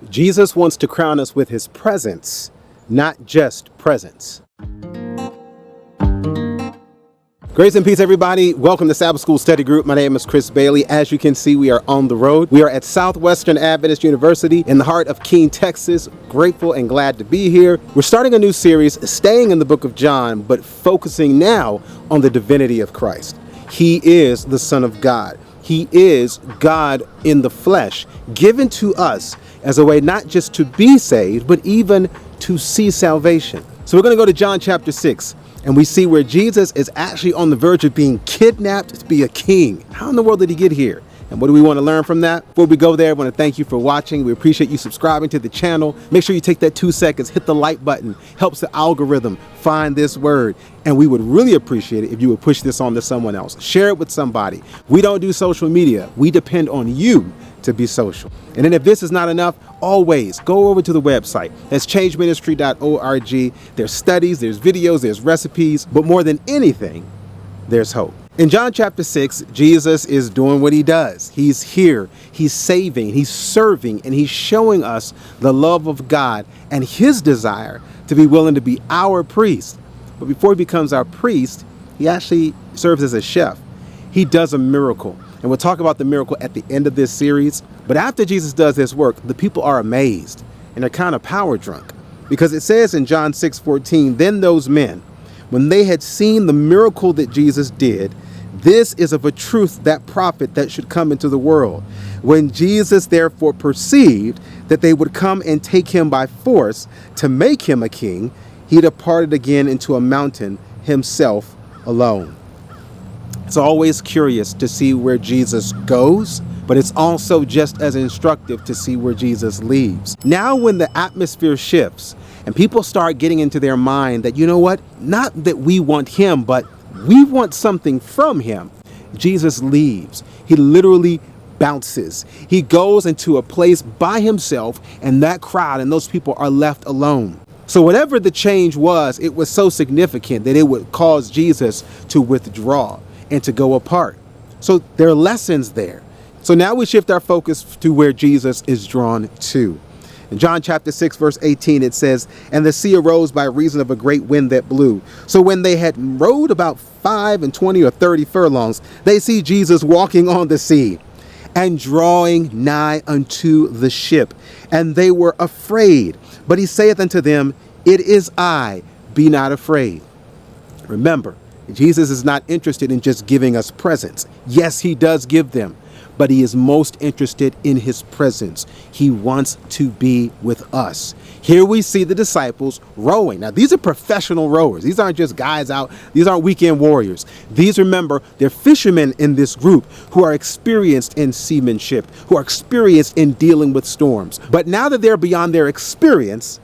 Jesus wants to crown us with his presence, not just presence. Grace and peace, everybody. Welcome to Sabbath School Study Group. My name is Chris Bailey. As you can see, we are on the road. We are at Southwestern Adventist University in the heart of Keene, Texas. Grateful and glad to be here. We're starting a new series, staying in the book of John, but focusing now on the divinity of Christ. He is the Son of God. He is God in the flesh, given to us as a way not just to be saved, but even to see salvation. So we're going to go to John chapter 6. And we see where Jesus is actually on the verge of being kidnapped to be a king. How in the world did he get here? And what do we want to learn from that? Before we go there, I want to thank you for watching. We appreciate you subscribing to the channel. Make sure you take that 2 seconds, hit the like button. Helps the algorithm find this word. And we would really appreciate it if you would push this on to someone else. Share it with somebody. We don't do social media. We depend on you to be social. And then if this is not enough, always go over to the website. That's changeministry.org. There's studies, there's videos, there's recipes, but more than anything, there's hope. In John chapter 6, Jesus is doing what he does. He's here, he's saving, he's serving, and he's showing us the love of God and his desire to be willing to be our priest. But before he becomes our priest, he actually serves as a chef. He does a miracle. And we'll talk about the miracle at the end of this series. But after Jesus does this work, the people are amazed and they're kind of power drunk. Because it says in John 6:14, then those men, when they had seen the miracle that Jesus did, this is of a truth that prophet that should come into the world. When Jesus therefore perceived that they would come and take him by force to make him a king, he departed again into a mountain himself alone. It's always curious to see where Jesus goes, but it's also just as instructive to see where Jesus leaves. Now when the atmosphere shifts and people start getting into their mind that, you know what, not that we want him, but we want something from him, Jesus leaves. He literally bounces. He goes into a place by himself, and that crowd and those people are left alone. So whatever the change was, it was so significant that it would cause Jesus to withdraw and to go apart. So there are lessons there. So now we shift our focus to where Jesus is drawn to. In John chapter 6, verse 18, it says, and the sea arose by reason of a great wind that blew. So when they had rowed about 25 or 30 furlongs, they see Jesus walking on the sea and drawing nigh unto the ship. And they were afraid. But he saith unto them, it is I, be not afraid. Remember, Jesus is not interested in just giving us presents. Yes, he does give them, but he is most interested in his presence. He wants to be with us. Here we see the disciples rowing. Now, these are professional rowers. These aren't just guys out. These aren't weekend warriors. These, remember, they're fishermen in this group who are experienced in seamanship, who are experienced in dealing with storms. But now that they're beyond their experience,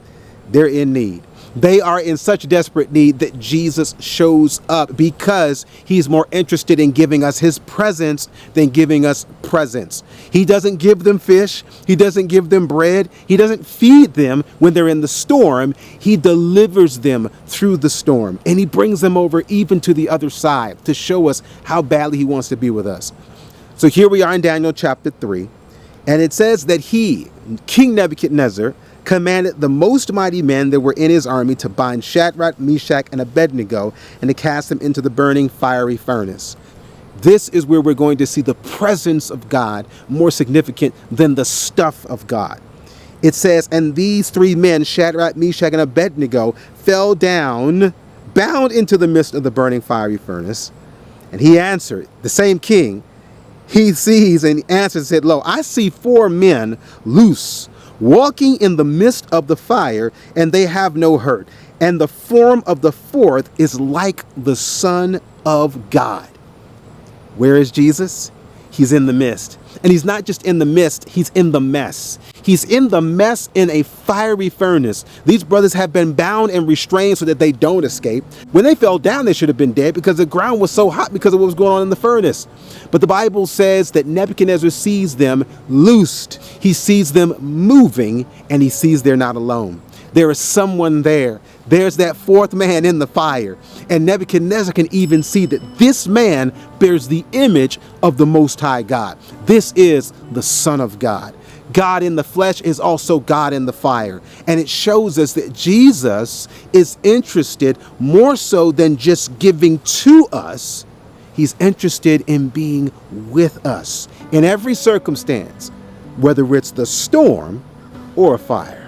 they're in need. They are in such desperate need that Jesus shows up because he's more interested in giving us his presence than giving us presents. He doesn't give them fish. He doesn't give them bread. He doesn't feed them when they're in the storm. He delivers them through the storm, and he brings them over even to the other side to show us how badly he wants to be with us. So here we are in Daniel chapter 3, and it says that he, King Nebuchadnezzar, commanded the most mighty men that were in his army to bind Shadrach, Meshach, and Abednego and to cast them into the burning fiery furnace. This is where we're going to see the presence of God more significant than the stuff of God. It says, and these three men, Shadrach, Meshach, and Abednego, fell down, bound into the midst of the burning fiery furnace. And he answered, the same king, he sees and answered and said, lo, I see four men loose, walking in the midst of the fire, and they have no hurt. And the form of the fourth is like the Son of God. Where is Jesus? He's in the midst. And he's not just in the midst, he's in the mess. He's in the mess in a fiery furnace. These brothers have been bound and restrained so that they don't escape. When they fell down, they should have been dead because the ground was so hot because of what was going on in the furnace. But the Bible says that Nebuchadnezzar sees them loosed. He sees them moving, and he sees they're not alone. There is someone there. There's that fourth man in the fire. And Nebuchadnezzar can even see that this man bears the image of the Most High God. This is the Son of God. God in the flesh is also God in the fire. And it shows us that Jesus is interested more so than just giving to us. He's interested in being with us in every circumstance, whether it's the storm or a fire.